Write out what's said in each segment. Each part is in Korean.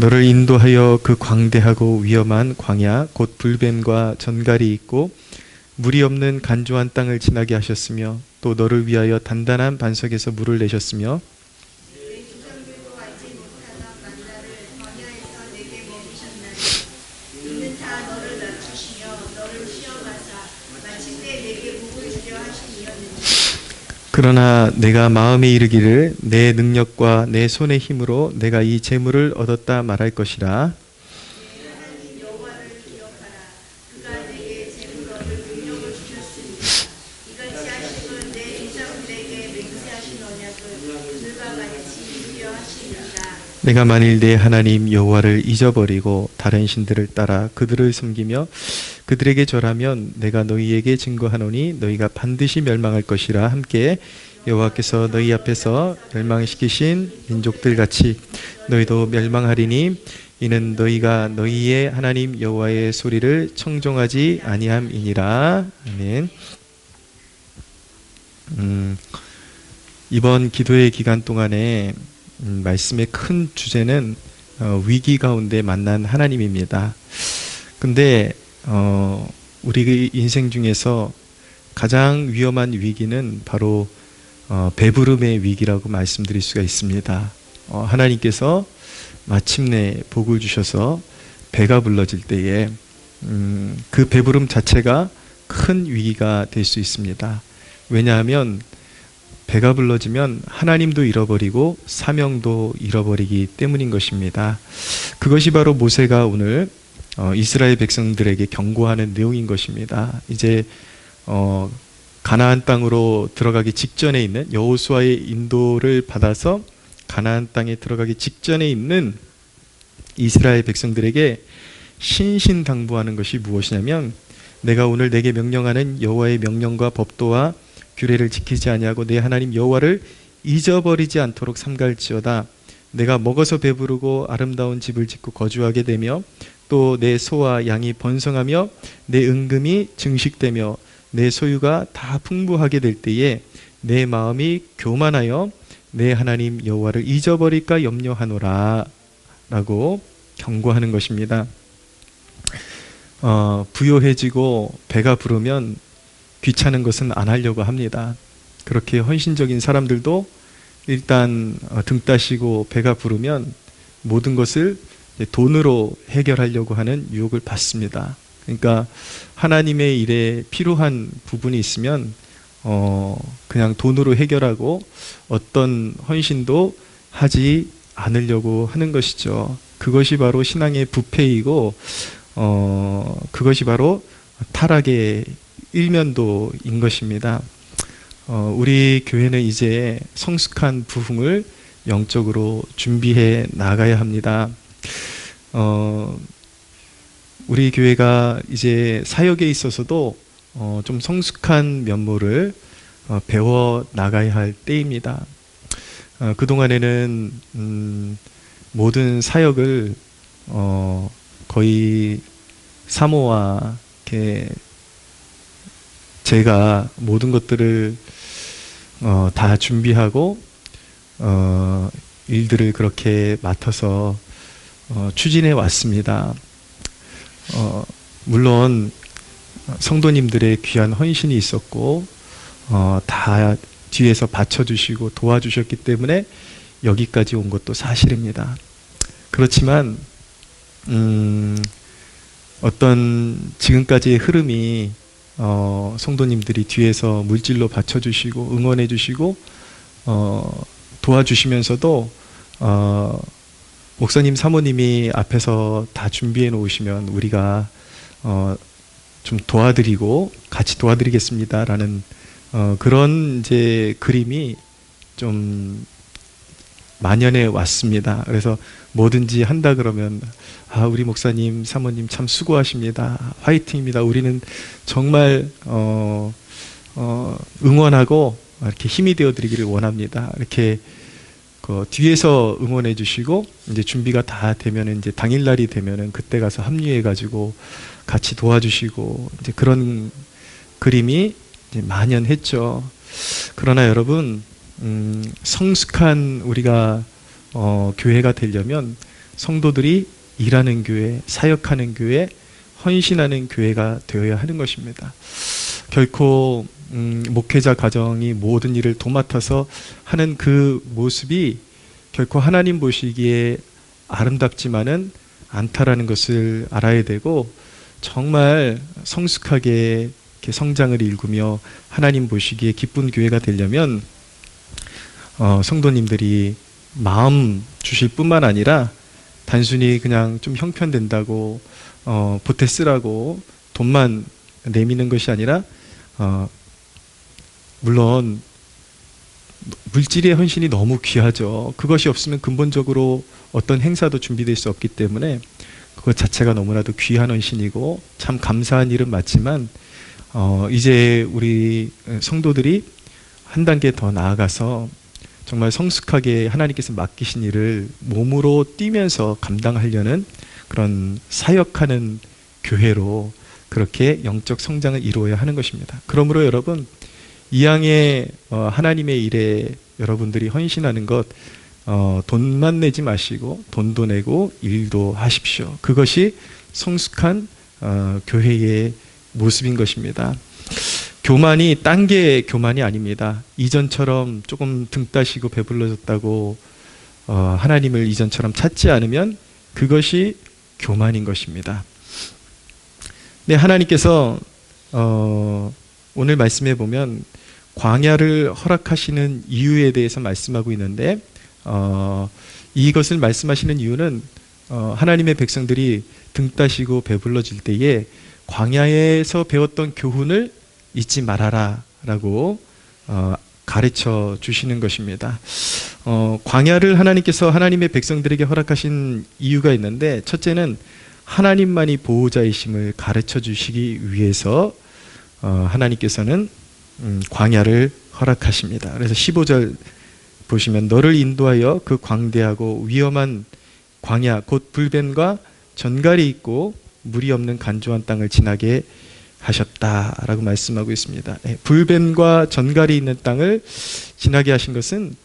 너를 인도하여 그 광대하고 위험한 광야 곧 불뱀과 전갈이 있고 물이 없는 간조한 땅을 지나게 하셨으며 또 너를 위하여 단단한 반석에서 물을 내셨으며 그러나 내가 마음에 이르기를 내 능력과 내 손의 힘으로 내가 이 재물을 얻었다 말할 것이라. 내가 만일 내 하나님 여호와를 잊어버리고 다른 신들을 따라 그들을 섬기며 그들에게 절하면 내가 너희에게 증거하노니 너희가 반드시 멸망할 것이라. 함께 여호와께서 너희 앞에서 멸망시키신 민족들 같이 너희도 멸망하리니 이는 너희가 너희의 하나님 여호와의 소리를 청종하지 아니함이니라. 아멘. 이번 기도의 기간 동안에 말씀의 큰 주제는 위기 가운데 만난 하나님입니다. 근데 우리 인생 중에서 가장 위험한 위기는 바로 배부름의 위기라고 말씀드릴 수가 있습니다. 하나님께서 마침내 복을 주셔서 배가 불러질 때에 그 배부름 자체가 큰 위기가 될 수 있습니다. 왜냐하면 배가 불러지면 하나님도 잃어버리고 사명도 잃어버리기 때문인 것입니다. 그것이 바로 모세가 오늘 이스라엘 백성들에게 경고하는 내용인 것입니다. 이제 가나안 땅으로 들어가기 직전에 있는 여호수아의 인도를 받아서 가나안 땅에 들어가기 직전에 있는 이스라엘 백성들에게 신신당부하는 것이 무엇이냐면 내가 오늘 내게 명령하는 여호와의 명령과 법도와 규례를 지키지 아니하고 내 하나님 여호와를 잊어버리지 않도록 삼갈지어다. 내가 먹어서 배부르고 아름다운 집을 짓고 거주하게 되며 또 내 소와 양이 번성하며 내 은금이 증식되며 내 소유가 다 풍부하게 될 때에 내 마음이 교만하여 내 하나님 여호와를 잊어버릴까 염려하노라 라고 경고하는 것입니다. 부요해지고 배가 부르면 귀찮은 것은 안 하려고 합니다. 그렇게 헌신적인 사람들도 일단 등 따시고 배가 부르면 모든 것을 돈으로 해결하려고 하는 유혹을 받습니다. 그러니까 하나님의 일에 필요한 부분이 있으면 그냥 돈으로 해결하고 어떤 헌신도 하지 않으려고 하는 것이죠. 그것이 바로 신앙의 부패이고 그것이 바로 타락의 일면도인 것입니다. 우리 교회는 이제 성숙한 부흥을 영적으로 준비해 나가야 합니다. 우리 교회가 이제 사역에 있어서도 좀 성숙한 면모를 배워 나가야 할 때입니다. 그동안에는 모든 사역을 거의 사모와 이렇게 제가 모든 것들을 다 준비하고 일들을 그렇게 맡아서 추진해 왔습니다. 물론 성도님들의 귀한 헌신이 있었고 다 뒤에서 받쳐주시고 도와주셨기 때문에 여기까지 온 것도 사실입니다. 그렇지만 어떤 지금까지의 흐름이 성도님들이 뒤에서 물질로 받쳐주시고 응원해주시고 도와주시면서도 목사님 사모님이 앞에서 다 준비해 놓으시면 우리가 좀 도와드리고 같이 도와드리겠습니다라는 그런 이제 그림이 좀 만연해 왔습니다. 그래서 뭐든지 한다 그러면 우리 목사님 사모님 참 수고하십니다. 화이팅입니다. 우리는 정말 응원하고 이렇게 힘이 되어 드리기를 원합니다. 이렇게 뒤에서 응원해 주시고 이제 준비가 다 되면 이제 당일날이 되면은 그때 가서 합류해 가지고 같이 도와주시고 이제 그런 그림이 이제 만연했죠. 그러나 여러분 성숙한 우리가 교회가 되려면 성도들이 일하는 교회, 사역하는 교회, 헌신하는 교회가 되어야 하는 것입니다. 결코 목회자 가정이 모든 일을 도맡아서 하는 그 모습이 결코 하나님 보시기에 아름답지만은 않다라는 것을 알아야 되고, 정말 성숙하게 이렇게 성장을 일구며 하나님 보시기에 기쁜 교회가 되려면 성도님들이 마음 주실 뿐만 아니라 단순히 그냥 좀 형편된다고 보태 쓰라고 돈만 내미는 것이 아니라 물론 물질의 헌신이 너무 귀하죠. 그것이 없으면 근본적으로 어떤 행사도 준비될 수 없기 때문에 그것 자체가 너무나도 귀한 헌신이고 참 감사한 일은 맞지만 이제 우리 성도들이 한 단계 더 나아가서 정말 성숙하게 하나님께서 맡기신 일을 몸으로 뛰면서 감당하려는 그런 사역하는 교회로 그렇게 영적 성장을 이루어야 하는 것입니다. 그러므로 여러분, 이왕에 하나님의 일에 여러분들이 헌신하는 것, 돈만 내지 마시고 돈도 내고 일도 하십시오. 그것이 성숙한 교회의 모습인 것입니다. 교만이 딴 게 교만이 아닙니다. 이전처럼 조금 등 따시고 배불러졌다고 하나님을 이전처럼 찾지 않으면 그것이 교만인 것입니다. 네, 하나님께서 오늘 말씀해 보면 광야를 허락하시는 이유에 대해서 말씀하고 있는데 이것을 말씀하시는 이유는 하나님의 백성들이 등 따시고 배불러질 때에 광야에서 배웠던 교훈을 잊지 말아라 라고 가르쳐 주시는 것입니다. 광야를 하나님께서 하나님의 백성들에게 허락하신 이유가 있는데, 첫째는 하나님만이 보호자이심을 가르쳐 주시기 위해서 하나님께서는 광야를 허락하십니다. 그래서 15절 보시면 너를 인도하여 그 광대하고 위험한 광야 곧 불뱀과 전갈이 있고 물이 없는 간조한 땅을 지나게 하셨다라고 말씀하고 있습니다. 불뱀과 전갈이 있는 땅을 지나게 하신 것은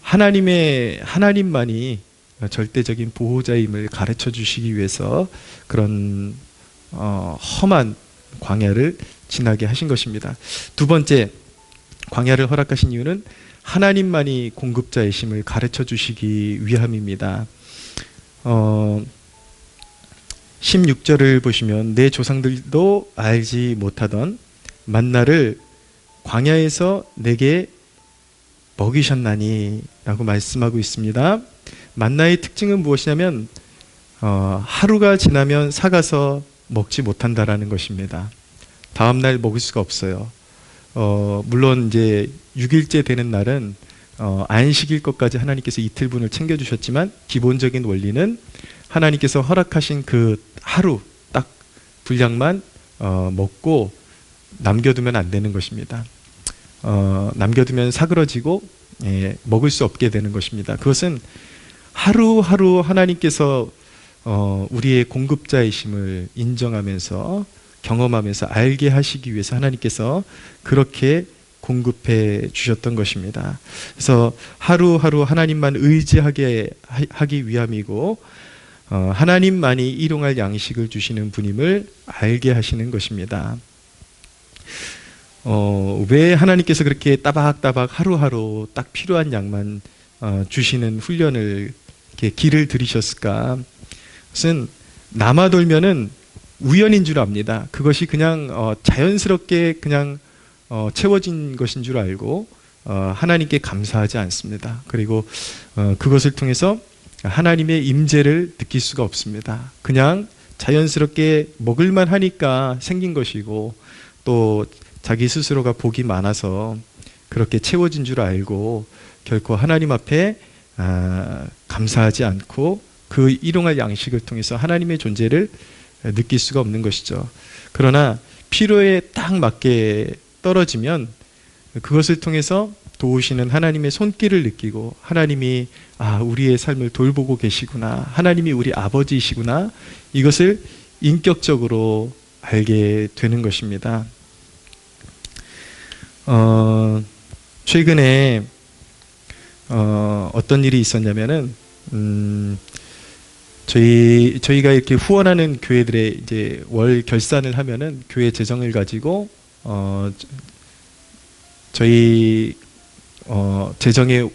하나님만이 절대적인 보호자임을 가르쳐 주시기 위해서 그런 험한 광야를 지나게 하신 것입니다. 두 번째, 광야를 허락하신 이유는 하나님만이 공급자이심을 가르쳐 주시기 위함입니다. 16절을 보시면 내 조상들도 알지 못하던 만나를 광야에서 내게 먹이셨나니 라고 말씀하고 있습니다. 만나의 특징은 무엇이냐면 하루가 지나면 삭아서 먹지 못한다라는 것입니다. 다음날 먹을 수가 없어요. 물론 이제 6일째 되는 날은 안식일 것까지 하나님께서 이틀분을 챙겨주셨지만 기본적인 원리는 하나님께서 허락하신 그 하루 딱 분량만 먹고 남겨두면 안 되는 것입니다. 남겨두면 사그러지고 먹을 수 없게 되는 것입니다. 그것은 하루하루 하나님께서 우리의 공급자이심을 인정하면서 경험하면서 알게 하시기 위해서 하나님께서 그렇게 공급해 주셨던 것입니다. 그래서 하루하루 하나님만 의지하게 하기 위함이고 하나님만이 일용할 양식을 주시는 분임을 알게 하시는 것입니다. 왜 하나님께서 그렇게 따박따박 하루하루 딱 필요한 양만 주시는 훈련을 이렇게 길을 들이셨을까? 그것은 남아돌면은 우연인 줄 압니다. 그것이 그냥 자연스럽게 그냥 채워진 것인 줄 알고 하나님께 감사하지 않습니다. 그리고 그것을 통해서 하나님의 임재를 느낄 수가 없습니다. 그냥 자연스럽게 먹을만 하니까 생긴 것이고 또 자기 스스로가 복이 많아서 그렇게 채워진 줄 알고 결코 하나님 앞에 감사하지 않고 그 일용할 양식을 통해서 하나님의 존재를 느낄 수가 없는 것이죠. 그러나 필요에 딱 맞게 떨어지면 그것을 통해서 도우시는 하나님의 손길을 느끼고 하나님이 우리의 삶을 돌보고 계시구나, 하나님이 우리 아버지이시구나, 이것을 인격적으로 알게 되는 것입니다. 최근에 어떤 일이 있었냐면은 저희가 이렇게 후원하는 교회들의 이제 월 결산을 하면은 교회 재정을 가지고 저희 재정의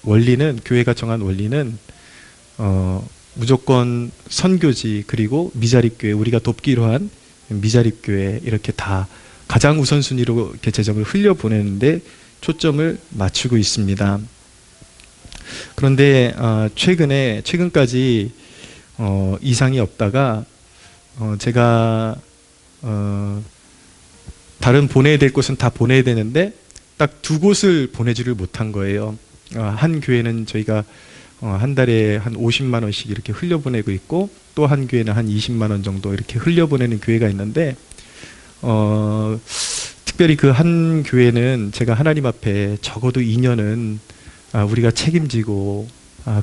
원리는, 교회가 정한 원리는 무조건 선교지, 그리고 미자립교회, 우리가 돕기로 한 미자립교회, 이렇게 다 가장 우선순위로 이렇게 재정을 흘려보내는데 초점을 맞추고 있습니다. 그런데 최근까지 이상이 없다가 제가 다른 보내야 될 곳은 다 보내야 되는데 딱 두 곳을 보내지를 못한 거예요. 한 교회는 저희가 한 달에 한 50만 원씩 이렇게 흘려보내고 있고, 또 한 교회는 한 20만 원 정도 이렇게 흘려보내는 교회가 있는데 특별히 그 한 교회는 제가 하나님 앞에 적어도 2년은 우리가 책임지고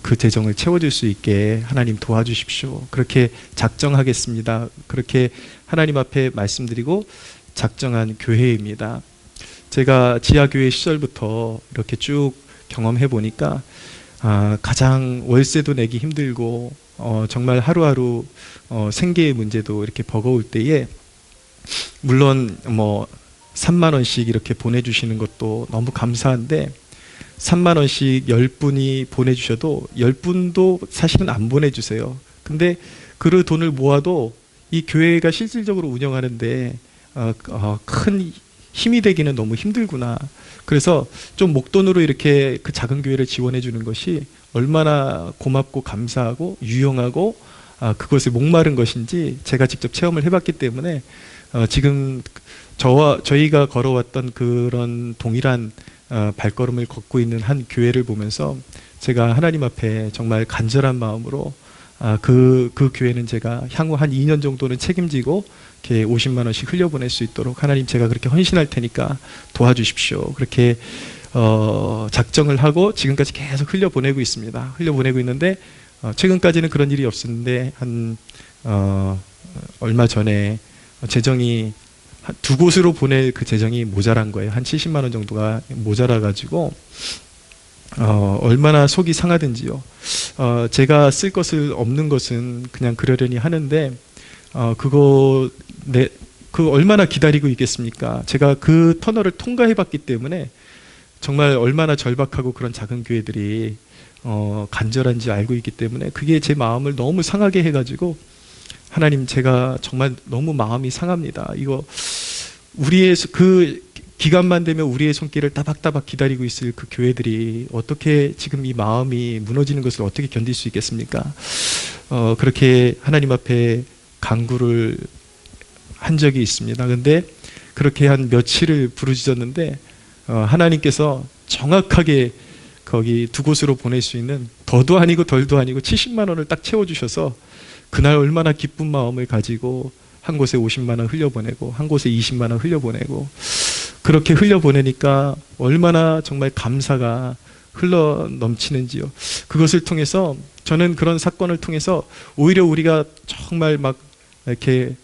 그 재정을 채워줄 수 있게 하나님 도와주십시오, 그렇게 작정하겠습니다, 그렇게 하나님 앞에 말씀드리고 작정한 교회입니다. 제가 지하교회 시절부터 이렇게 쭉 경험해 보니까 가장 월세도 내기 힘들고 정말 하루하루 생계의 문제도 이렇게 버거울 때에, 물론 뭐 3만 원씩 이렇게 보내주시는 것도 너무 감사한데 3만 원씩 10분이 보내주셔도 10분도 사실은 안 보내주세요. 근데 그 돈을 모아도 이 교회가 실질적으로 운영하는데 큰 힘이 되기는 너무 힘들구나. 그래서 좀 목돈으로 이렇게 그 작은 교회를 지원해 주는 것이 얼마나 고맙고 감사하고 유용하고 그것에 목마른 것인지 제가 직접 체험을 해봤기 때문에 지금 저희가 걸어왔던 그런 동일한 발걸음을 걷고 있는 한 교회를 보면서 제가 하나님 앞에 정말 간절한 마음으로 그 교회는 제가 향후 한 2년 정도는 책임지고 이렇게 50만 원씩 흘려보낼 수 있도록 하나님, 제가 그렇게 헌신할 테니까 도와주십시오, 그렇게 작정을 하고 지금까지 계속 흘려보내고 있습니다. 흘려보내고 있는데 최근까지는 그런 일이 없었는데 한 얼마 전에 재정이 두 곳으로 보낼 그 재정이 모자란 거예요. 한 70만 원 정도가 모자라 가지고 얼마나 속이 상하든지요. 제가 쓸 것을 없는 것은 그냥 그러려니 하는데 그거 얼마나 기다리고 있겠습니까? 제가 그 터널을 통과해 봤기 때문에 정말 얼마나 절박하고 그런 작은 교회들이 간절한지 알고 있기 때문에 그게 제 마음을 너무 상하게 해가지고, 하나님, 제가 정말 너무 마음이 상합니다. 이거 우리의 그 기간만 되면 우리의 손길을 따박따박 기다리고 있을 그 교회들이 어떻게 지금 이 마음이 무너지는 것을 어떻게 견딜 수 있겠습니까? 그렇게 하나님 앞에 간구를 한 적이 있습니다. 근데 그렇게 한 며칠을 부르짖었는데 하나님께서 정확하게 거기 두 곳으로 보낼 수 있는 더도 아니고 덜도 아니고 70만 원을 딱 채워주셔서 그날 얼마나 기쁜 마음을 가지고 한 곳에 50만 원 흘려보내고 한 곳에 20만 원 흘려보내고, 그렇게 흘려보내니까 얼마나 정말 감사가 흘러 넘치는지요. 그것을 통해서 저는 그런 사건을 통해서 오히려 우리가 정말 막 이렇게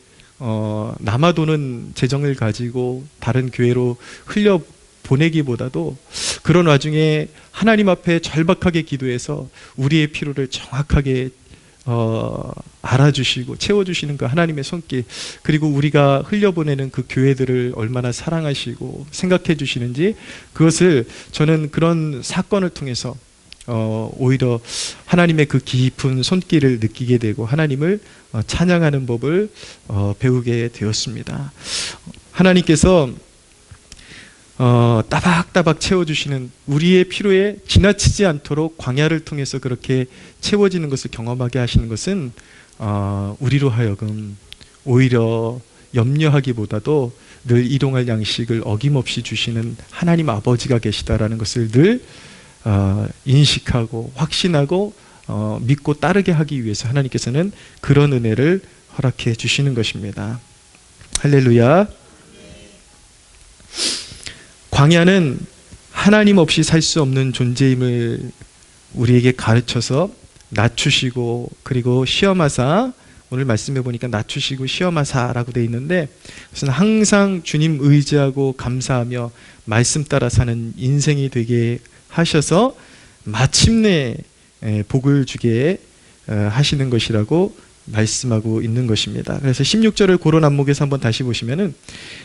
남아도는 재정을 가지고 다른 교회로 흘려 보내기보다도 그런 와중에 하나님 앞에 절박하게 기도해서 우리의 필요를 정확하게 알아주시고 채워주시는 그 하나님의 손길, 그리고 우리가 흘려보내는 그 교회들을 얼마나 사랑하시고 생각해 주시는지, 그것을 저는 그런 사건을 통해서 오히려 하나님의 그 깊은 손길을 느끼게 되고 하나님을 찬양하는 법을 배우게 되었습니다. 하나님께서 따박따박 채워주시는 우리의 필요에 지나치지 않도록 광야를 통해서 그렇게 채워지는 것을 경험하게 하시는 것은 우리로 하여금 오히려 염려하기보다도 늘 일용할 양식을 어김없이 주시는 하나님 아버지가 계시다라는 것을 늘 인식하고 확신하고 믿고 따르게 하기 위해서 하나님께서는 그런 은혜를 허락해 주시는 것입니다. 할렐루야. 광야는 하나님 없이 살 수 없는 존재임을 우리에게 가르쳐서 낮추시고, 그리고 시험하사, 오늘 말씀해 보니까 낮추시고 시험하사라고 되어 있는데, 그것은 항상 주님 의지하고 감사하며 말씀 따라 사는 인생이 되게 하셔서 마침내 복을 주게 하시는 것이라고 말씀하고 있는 것입니다. 그래서 16절을 고런 안목에서 한번 다시 보시면은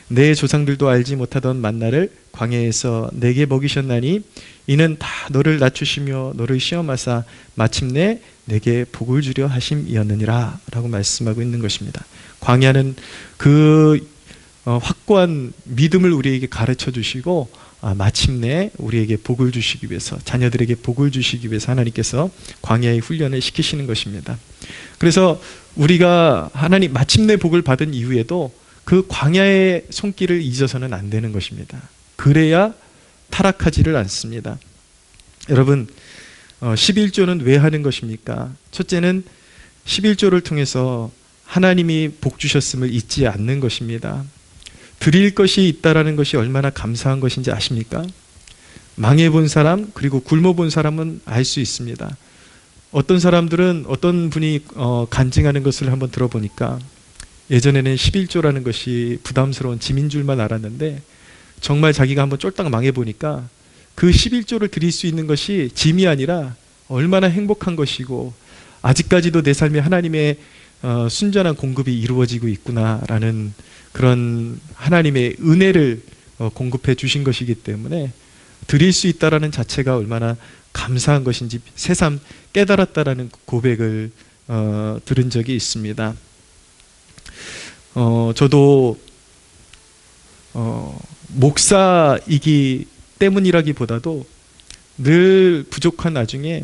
내 조상들도 알지 못하던 만나를 광야에서 내게 먹이셨나니 이는 다 너를 낮추시며 너를 시험하사 마침내 내게 복을 주려 하심이었느니라 라고 말씀하고 있는 것입니다. 광야는 그 확고한 믿음을 우리에게 가르쳐 주시고 마침내 우리에게 복을 주시기 위해서, 자녀들에게 복을 주시기 위해서 하나님께서 광야의 훈련을 시키시는 것입니다. 그래서 우리가 하나님 마침내 복을 받은 이후에도 그 광야의 손길을 잊어서는 안 되는 것입니다. 그래야 타락하지를 않습니다. 여러분, 11조는 왜 하는 것입니까? 첫째는 11조를 통해서 하나님이 복 주셨음을 잊지 않는 것입니다. 드릴 것이 있다라는 것이 얼마나 감사한 것인지 아십니까? 망해본 사람, 그리고 굶어본 사람은 알 수 있습니다. 어떤 사람들은 어떤 분이 간증하는 것을 한번 들어보니까 예전에는 11조라는 것이 부담스러운 짐인 줄만 알았는데 정말 자기가 한번 쫄딱 망해보니까 그 11조를 드릴 수 있는 것이 짐이 아니라 얼마나 행복한 것이고 아직까지도 내 삶에 하나님의 순전한 공급이 이루어지고 있구나라는 그런 하나님의 은혜를 공급해 주신 것이기 때문에 드릴 수 있다라는 자체가 얼마나 감사한 것인지 새삼 깨달았다라는 고백을 들은 적이 있습니다. 저도 목사이기 때문이라기보다도 늘 부족한 나중에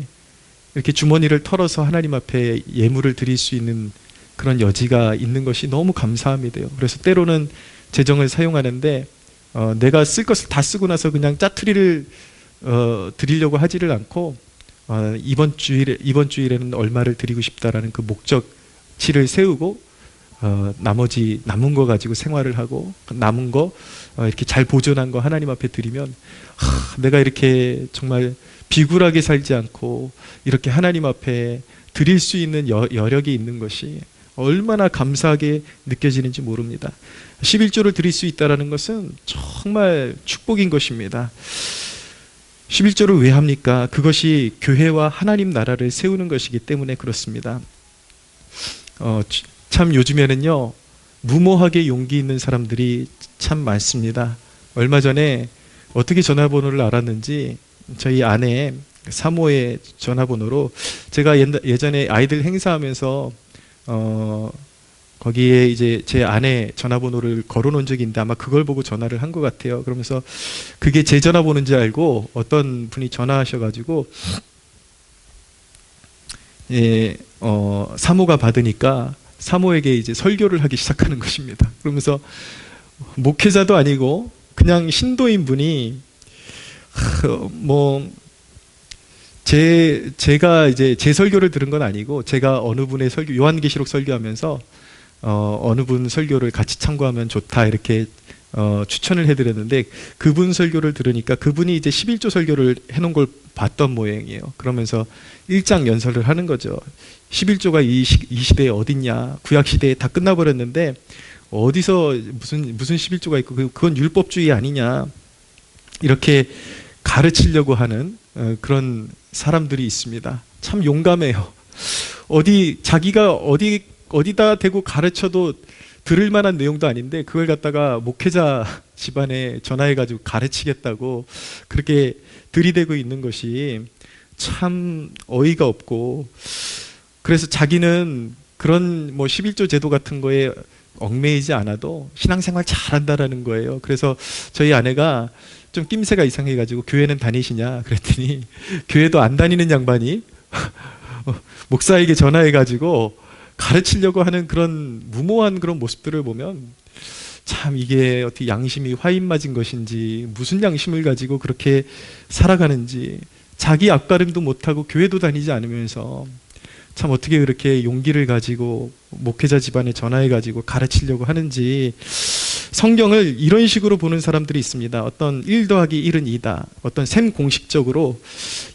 이렇게 주머니를 털어서 하나님 앞에 예물을 드릴 수 있는 그런 여지가 있는 것이 너무 감사함이 돼요. 그래서 때로는 재정을 사용하는데 내가 쓸 것을 다 쓰고 나서 그냥 짜투리를 드리려고 하지를 않고 이번 주일에는 얼마를 드리고 싶다라는 그 목적치를 세우고 나머지 남은 거 가지고 생활을 하고 남은 거 이렇게 잘 보존한 거 하나님 앞에 드리면 내가 이렇게 정말 비굴하게 살지 않고 이렇게 하나님 앞에 드릴 수 있는 여력이 있는 것이 얼마나 감사하게 느껴지는지 모릅니다. 11조를 드릴 수 있다는 것은 정말 축복인 것입니다. 11조를 왜 합니까? 그것이 교회와 하나님 나라를 세우는 것이기 때문에 그렇습니다. 참 요즘에는요, 무모하게 용기 있는 사람들이 참 많습니다. 얼마 전에 어떻게 전화번호를 알았는지 저희 아내 사모의 전화번호로 제가 예전에 아이들 행사하면서 거기에 이제 제 아내 전화번호를 걸어놓은 적이 있는데 아마 그걸 보고 전화를 한 것 같아요. 그러면서 그게 제 전화번호인지 알고 어떤 분이 전화하셔가지고 사모가 받으니까 사모에게 이제 설교를 하기 시작하는 것입니다. 그러면서 목회자도 아니고 그냥 신도인 분이 제가 이제 제 설교를 들은 건 아니고 제가 어느 분의 설교, 요한계시록 설교하면서 어느 분 설교를 같이 참고하면 좋다 이렇게 추천을 해드렸는데 그분 설교를 들으니까 그분이 이제 11조 설교를 해놓은 걸 봤던 모양이에요. 그러면서 일장 연설을 하는 거죠. 11조가 이 시대에 어딨냐, 구약시대에 다 끝나버렸는데 어디서 무슨 11조가 있고 그건 율법주의 아니냐 이렇게 가르치려고 하는 그런 사람들이 있습니다. 참 용감해요. 자기가 어디다 대고 가르쳐도 들을 만한 내용도 아닌데 그걸 갖다가 목회자 집안에 전화해가지고 가르치겠다고 그렇게 들이대고 있는 것이 참 어이가 없고, 그래서 자기는 그런 11조 제도 같은 거에 얽매이지 않아도 신앙생활 잘한다라는 거예요. 그래서 저희 아내가 좀 낌새가 이상해가지고 교회는 다니시냐 그랬더니 교회도 안 다니는 양반이 목사에게 전화해가지고 가르치려고 하는 그런 무모한 그런 모습들을 보면 참 이게 어떻게 양심이 화인 맞은 것인지 무슨 양심을 가지고 그렇게 살아가는지, 자기 앞가림도 못하고 교회도 다니지 않으면서 참 어떻게 그렇게 용기를 가지고 목회자 집안에 전화해가지고 가르치려고 하는지. 성경을 이런 식으로 보는 사람들이 있습니다. 어떤 1 더하기 1은 2다. 어떤 셈 공식적으로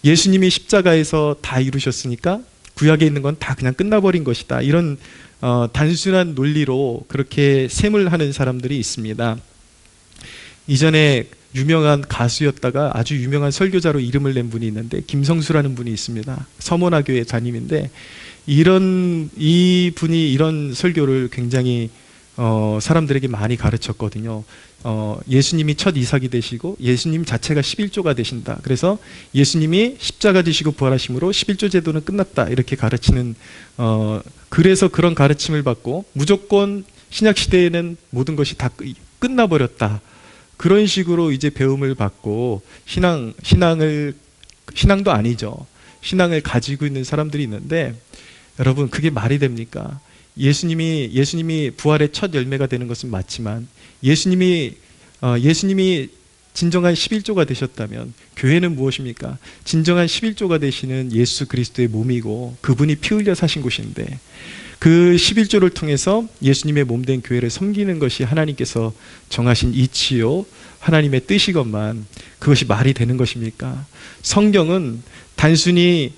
예수님이 십자가에서 다 이루셨으니까 구약에 있는 건 다 그냥 끝나버린 것이다. 이런 단순한 논리로 그렇게 셈을 하는 사람들이 있습니다. 이전에 유명한 가수였다가 아주 유명한 설교자로 이름을 낸 분이 있는데, 김성수라는 분이 있습니다. 서문화교회 담임인데, 이 분이 이런 설교를 굉장히 사람들에게 많이 가르쳤거든요. 예수님이 첫 이삭이 되시고 예수님 자체가 11조가 되신다. 그래서 예수님이 십자가 지시고 부활하심으로 11조 제도는 끝났다. 이렇게 가르치는, 그래서 그런 가르침을 받고 무조건 신약 시대에는 모든 것이 다 끝나버렸다. 그런 식으로 이제 배움을 받고 신앙도 아니죠. 신앙을 가지고 있는 사람들이 있는데, 여러분, 그게 말이 됩니까? 예수님이 부활의 첫 열매가 되는 것은 맞지만, 예수님이 진정한 11조가 되셨다면 교회는 무엇입니까? 진정한 11조가 되시는 예수 그리스도의 몸이고, 그분이 피 흘려 사신 곳인데, 그 11조를 통해서 예수님의 몸된 교회를 섬기는 것이 하나님께서 정하신 이치요 하나님의 뜻이건만 그것이 말이 되는 것입니까? 성경은 단순히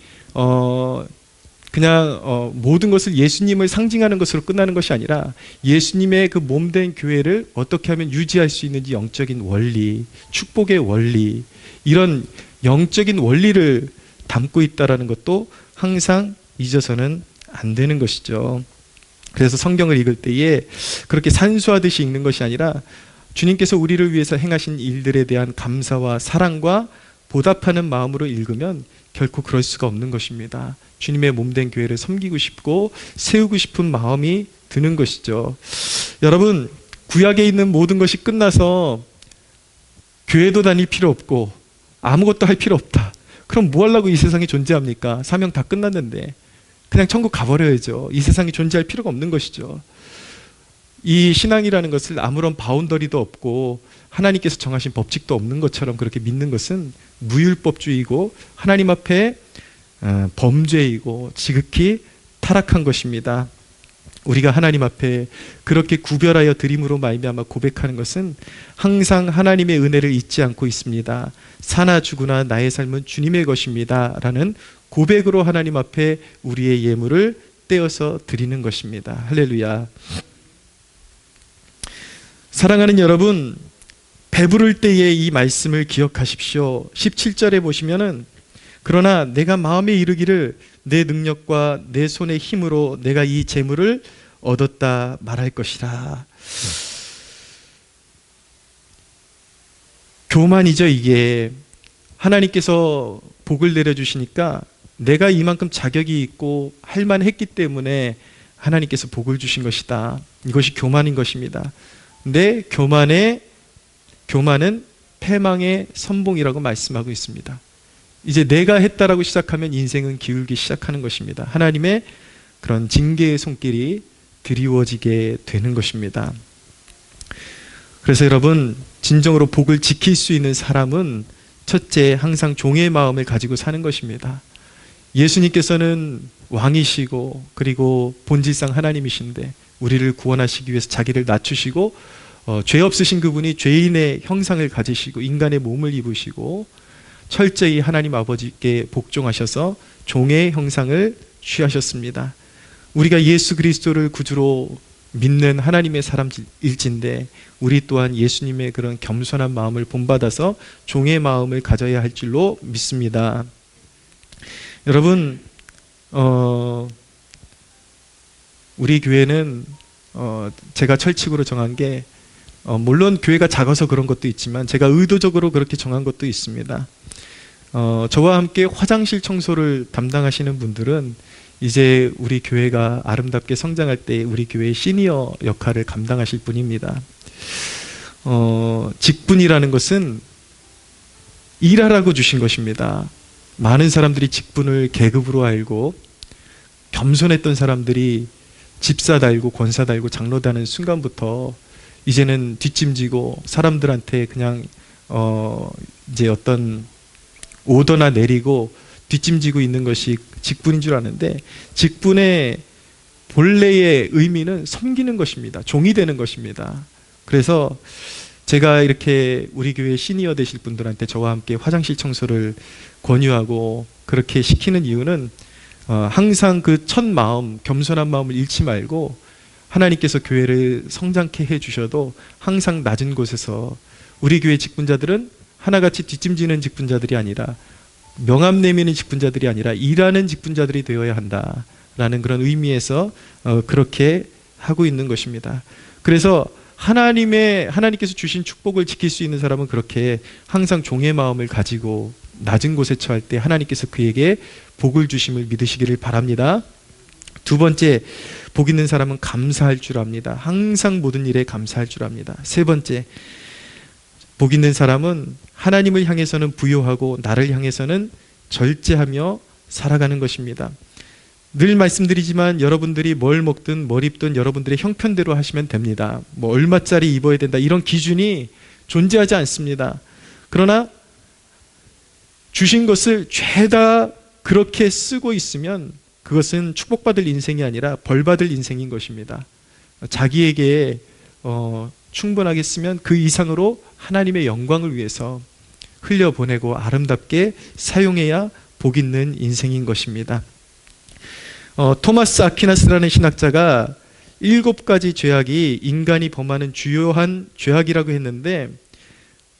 그냥 모든 것을 예수님을 상징하는 것으로 끝나는 것이 아니라, 예수님의 그 몸된 교회를 어떻게 하면 유지할 수 있는지 영적인 원리, 축복의 원리, 이런 영적인 원리를 담고 있다는 것도 항상 잊어서는 안 되는 것이죠. 그래서 성경을 읽을 때에 그렇게 산수하듯이 읽는 것이 아니라, 주님께서 우리를 위해서 행하신 일들에 대한 감사와 사랑과 보답하는 마음으로 읽으면 결코 그럴 수가 없는 것입니다. 주님의 몸된 교회를 섬기고 싶고 세우고 싶은 마음이 드는 것이죠. 여러분, 구약에 있는 모든 것이 끝나서 교회도 다닐 필요 없고 아무것도 할 필요 없다. 그럼 뭐 하려고 이 세상에 존재합니까? 사명 다 끝났는데 그냥 천국 가버려야죠. 이 세상에 존재할 필요가 없는 것이죠. 이 신앙이라는 것을 아무런 바운더리도 없고 하나님께서 정하신 법칙도 없는 것처럼 그렇게 믿는 것은 무율법주의고 하나님 앞에 범죄이고 지극히 타락한 것입니다. 우리가 하나님 앞에 그렇게 구별하여 드림으로 말미암아 고백하는 것은 항상 하나님의 은혜를 잊지 않고 있습니다. 사나 죽으나 나의 삶은 주님의 것입니다 라는 고백으로 하나님 앞에 우리의 예물을 떼어서 드리는 것입니다. 할렐루야. 사랑하는 여러분, 배부를 때의 이 말씀을 기억하십시오. 17절에 보시면은, 그러나 내가 마음에 이르기를 내 능력과 내 손의 힘으로 내가 이 재물을 얻었다 말할 것이라. 교만이죠. 이게 하나님께서 복을 내려주시니까 내가 이만큼 자격이 있고 할만했기 때문에 하나님께서 복을 주신 것이다. 이것이 교만인 것입니다. 근데 교만은 패망의 선봉이라고 말씀하고 있습니다. 이제 내가 했다라고 시작하면 인생은 기울기 시작하는 것입니다. 하나님의 그런 징계의 손길이 드리워지게 되는 것입니다. 그래서 여러분, 진정으로 복을 지킬 수 있는 사람은 첫째, 항상 종의 마음을 가지고 사는 것입니다. 예수님께서는 왕이시고 그리고 본질상 하나님이신데 우리를 구원하시기 위해서 자기를 낮추시고 죄 없으신 그분이 죄인의 형상을 가지시고 인간의 몸을 입으시고 철저히 하나님 아버지께 복종하셔서 종의 형상을 취하셨습니다. 우리가 예수 그리스도를 구주로 믿는 하나님의 사람일진데 우리 또한 예수님의 그런 겸손한 마음을 본받아서 종의 마음을 가져야 할 줄로 믿습니다. 여러분, 우리 교회는 제가 철칙으로 정한 게 물론 교회가 작아서 그런 것도 있지만 제가 의도적으로 그렇게 정한 것도 있습니다. 저와 함께 화장실 청소를 담당하시는 분들은 이제 우리 교회가 아름답게 성장할 때 우리 교회의 시니어 역할을 감당하실 분입니다. 직분이라는 것은 일하라고 주신 것입니다. 많은 사람들이 직분을 계급으로 알고 겸손했던 사람들이 집사 달고 권사 달고 장로 다는 순간부터 이제는 뒷짐지고 사람들한테 그냥 이제 어떤 오더나 내리고 뒷짐지고 있는 것이 직분인 줄 아는데, 직분의 본래의 의미는 섬기는 것입니다. 종이 되는 것입니다. 그래서 제가 이렇게 우리 교회 시니어 되실 분들한테 저와 함께 화장실 청소를 권유하고 그렇게 시키는 이유는 항상 그 첫 마음, 겸손한 마음을 잃지 말고 하나님께서 교회를 성장케 해주셔도 항상 낮은 곳에서 우리 교회 직분자들은 하나같이 뒷짐지는 직분자들이 아니라 명함 내미는 직분자들이 아니라 일하는 직분자들이 되어야 한다라는 그런 의미에서 그렇게 하고 있는 것입니다. 그래서 하나님께서 주신 축복을 지킬 수 있는 사람은 그렇게 항상 종의 마음을 가지고 낮은 곳에 처할 때 하나님께서 그에게 복을 주심을 믿으시기를 바랍니다. 두 번째, 복 있는 사람은 감사할 줄 압니다. 항상 모든 일에 감사할 줄 압니다. 세 번째, 복 있는 사람은 하나님을 향해서는 부요하고 나를 향해서는 절제하며 살아가는 것입니다. 늘 말씀드리지만 여러분들이 뭘 먹든 뭘 입든 여러분들의 형편대로 하시면 됩니다. 뭐 얼마짜리 입어야 된다 이런 기준이 존재하지 않습니다. 그러나 주신 것을 죄다 그렇게 쓰고 있으면 그것은 축복받을 인생이 아니라 벌받을 인생인 것입니다. 자기에게 충분하게 쓰면 그 이상으로 하나님의 영광을 위해서 흘려보내고 아름답게 사용해야 복 있는 인생인 것입니다. 토마스 아퀴나스라는 신학자가 7가지 죄악이 인간이 범하는 주요한 죄악이라고 했는데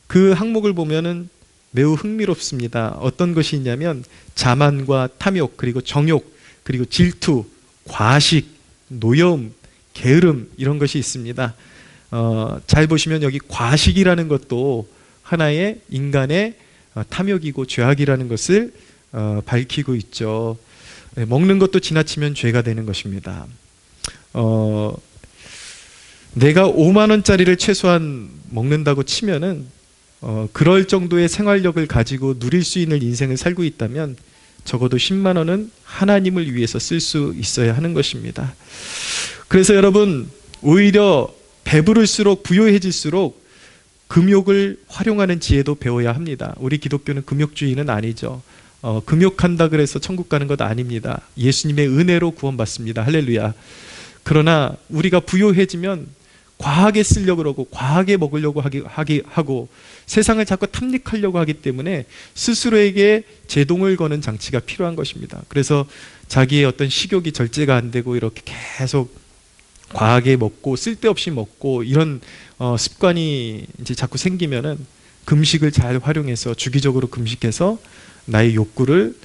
그 항목을 보면은 매우 흥미롭습니다. 어떤 것이 있냐면 자만과 탐욕, 그리고 정욕, 그리고 질투, 과식, 노여움, 게으름 이런 것이 있습니다. 잘 보시면 여기 과식이라는 것도 하나의 인간의 탐욕이고 죄악이라는 것을 밝히고 있죠. 먹는 것도 지나치면 죄가 되는 것입니다. 내가 5만 원짜리를 최소한 먹는다고 치면은 그럴 정도의 생활력을 가지고 누릴 수 있는 인생을 살고 있다면 적어도 10만 원은 하나님을 위해서 쓸 수 있어야 하는 것입니다. 그래서 여러분, 오히려 배부를수록 부요해질수록 금욕을 활용하는 지혜도 배워야 합니다. 우리 기독교는 금욕주의는 아니죠. 금욕한다 그래서 천국 가는 것 아닙니다. 예수님의 은혜로 구원받습니다. 할렐루야. 그러나 우리가 부요해지면 과하게 쓰려고 그러고 과하게 먹으려고 하고 세상을 자꾸 탐닉하려고 하기 때문에 스스로에게 제동을 거는 장치가 필요한 것입니다. 그래서 자기의 어떤 식욕이 절제가 안 되고 이렇게 계속 과하게 먹고 쓸데없이 먹고 이런 습관이 이제 자꾸 생기면은 금식을 잘 활용해서 주기적으로 금식해서 나의 욕구를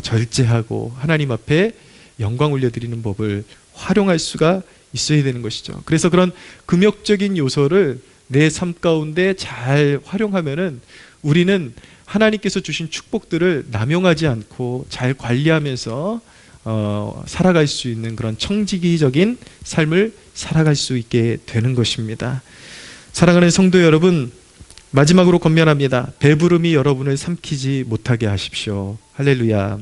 절제하고 하나님 앞에 영광 올려드리는 법을 활용할 수가 있어야 되는 것이죠. 그래서 그런 금욕적인 요소를 내 삶 가운데 잘 활용하면은 우리는 하나님께서 주신 축복들을 남용하지 않고 잘 관리하면서 살아갈 수 있는 그런 청지기적인 삶을 살아갈 수 있게 되는 것입니다. 사랑하는 성도 여러분, 마지막으로 권면합니다. 배부름이 여러분을 삼키지 못하게 하십시오. 할렐루야.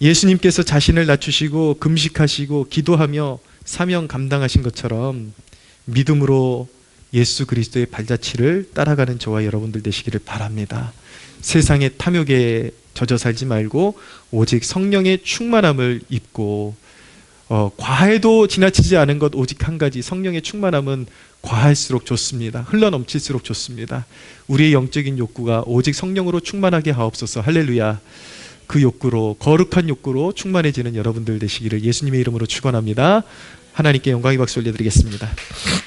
예수님께서 자신을 낮추시고 금식하시고 기도하며 사명 감당하신 것처럼 믿음으로 예수 그리스도의 발자취를 따라가는 저와 여러분들 되시기를 바랍니다. 세상의 탐욕에 젖어 살지 말고 오직 성령의 충만함을 입고 과해도 지나치지 않은 것 오직 한 가지, 성령의 충만함은 과할수록 좋습니다. 흘러넘칠수록 좋습니다. 우리의 영적인 욕구가 오직 성령으로 충만하게 하옵소서. 할렐루야. 그 욕구로, 거룩한 욕구로 충만해지는 여러분들 되시기를 예수님의 이름으로 축원합니다. 하나님께 영광의 박수 올려드리겠습니다.